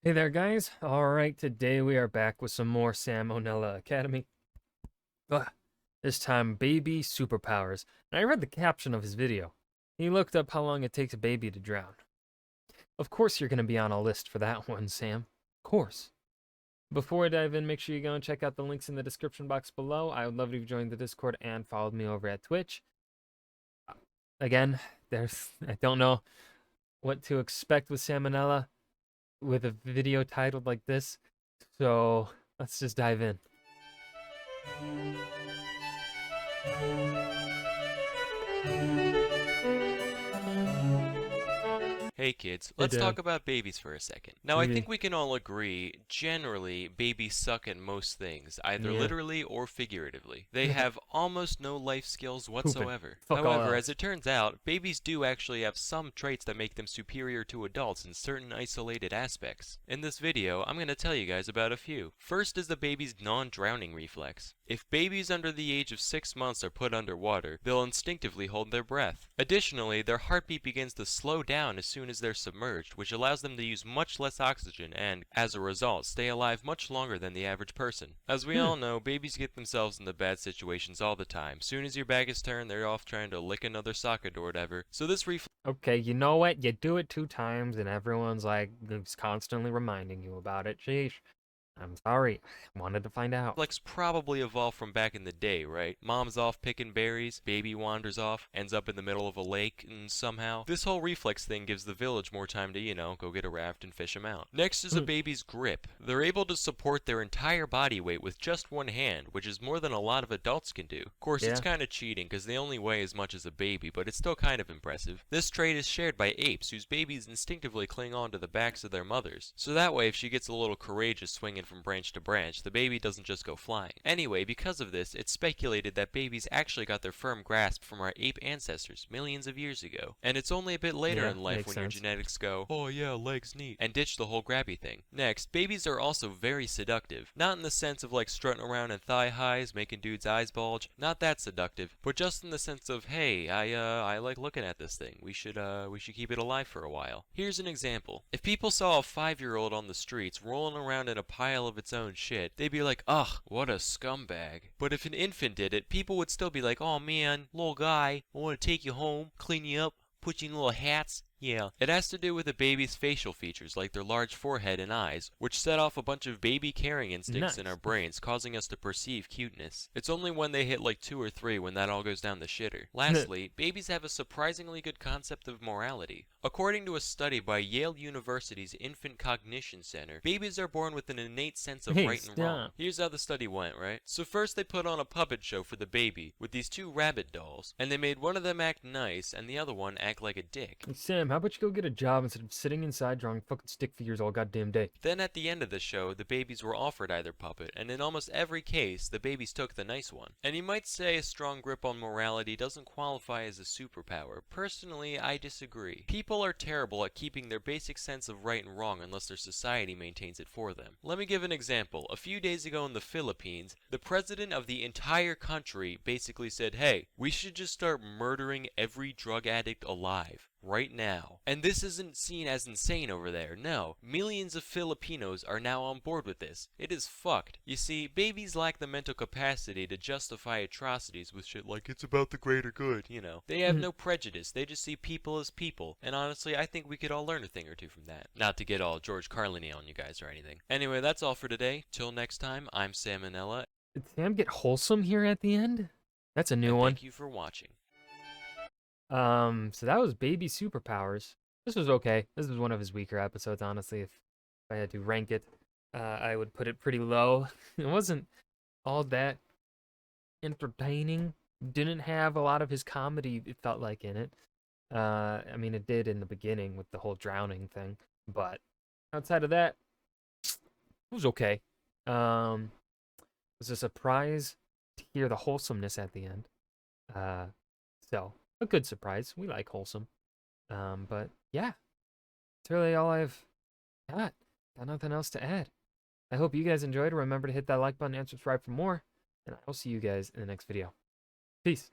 Hey there, guys. All right, today we are back with some more Salmonella Academy. Ugh, this time, baby superpowers. And I read the caption of his video. He looked up how long it takes a baby to drown. Of course, you're going to be on a list for that one, Sam. Of course. Before I dive in, make sure you go and check out the links in the description box below. I would love if you joined the Discord and followed me over at Twitch. Again, I don't know what to expect with Salmonella with a video titled like this. So let's just dive in. Hey kids, Hey, let's Dad. talk about babies for a second. Now, I think Maybe. we can all agree, generally, babies suck at most things, either Yeah. literally or figuratively. They have almost no life skills Pooping. whatsoever. Fuck all However, as else. it turns out, babies do actually have some traits that make them superior to adults in certain isolated aspects. In this video, I'm going to tell you guys about a few. First is the baby's non-drowning reflex. If babies under the age of 6 months are put underwater, they'll instinctively hold their breath. Additionally, their heartbeat begins to slow down as soon as they're submerged, which allows them to use much less oxygen and, as a result, stay alive much longer than the average person. As we all know, babies get themselves into bad situations all the time. Soon as your back is turned, they're off trying to lick another socket or whatever. So this Okay, you know what? You do it 2 times and everyone's like constantly reminding you about it. Sheesh. I'm sorry. I wanted to find out. reflex probably evolved from back in the day, right? Mom's off picking berries, baby wanders off, ends up in the middle of a lake, and somehow, this whole reflex thing gives the village more time to, go get a raft and fish him out. Next is a baby's grip. They're able to support their entire body weight with just one hand, which is more than a lot of adults can do. Of course, it's Yeah. kind of cheating because they only weigh as much as a baby, but it's still kind of impressive. This trait is shared by apes, whose babies instinctively cling on to the backs of their mothers. So that way, if she gets a little courageous swinging from branch to branch, the baby doesn't just go flying. Anyway, because of this, it's speculated that babies actually got their firm grasp from our ape ancestors millions of years ago. And it's only a bit later Yeah, in life makes when your sense. genetics go, oh yeah, legs neat, and ditch the whole grabby thing. Next, babies are also very seductive. Not in the sense of like strutting around in thigh highs, making dudes' eyes bulge, not that seductive, but just in the sense of, hey, I like looking at this thing. We should keep it alive for a while. Here's an example. If people saw a 5-year-old on the streets rolling around in a pile of its own shit, they'd be like, ugh, what a scumbag. But if an infant did it, people would still be like, oh man, little guy, I want to take you home, clean you up, put you in little hats. Yeah, it has to do with a baby's facial features, like their large forehead and eyes, which set off a bunch of baby caring instincts in our Nice. brains, causing us to perceive cuteness. It's only when they hit like 2 or 3 when that all goes down the shitter. Lastly, babies have a surprisingly good concept of morality. According to a study by Yale University's Infant Cognition Center, babies are born with an innate sense of Hey, right and wrong. stop. Here's how the study went, right? So first they put on a puppet show for the baby with these 2 rabbit dolls, and they made one of them act nice and the other one act like a dick. Hey, Sam, how about you go get a job instead of sitting inside drawing fucking stick figures all goddamn day? Then at the end of the show, the babies were offered either puppet, and in almost every case, the babies took the nice one. And you might say a strong grip on morality doesn't qualify as a superpower. Personally, I disagree. People are terrible at keeping their basic sense of right and wrong unless their society maintains it for them. Let me give an example. A few days ago in the Philippines, the president of the entire country basically said, hey, we should just start murdering every drug addict alive. Right now. And this isn't seen as insane over there. No, millions of Filipinos are now on board with this. It is fucked. You see, babies lack the mental capacity to justify atrocities with shit like it's about the greater good. They have no prejudice. They just see people as people. And honestly, I think we could all learn a thing or two from that. Not to get all George Carlin-y on you guys or anything. Anyway, that's all for today. Till next time, I'm Sam and Nella, Did Sam get wholesome here at the end? That's a new and one. thank you for watching. So that was Baby Superpowers. This was okay. This was one of his weaker episodes, honestly. If I had to rank it, I would put it pretty low. It wasn't all that entertaining. Didn't have a lot of his comedy, it felt like, in it. I mean, it did in the beginning with the whole drowning thing, but outside of that, it was okay. It was a surprise to hear the wholesomeness at the end. Uh, so a good surprise. We like wholesome. But yeah, that's really all I've got. Got nothing else to add. I hope you guys enjoyed. Remember to hit that like button and subscribe for more. And I will see you guys in the next video. Peace.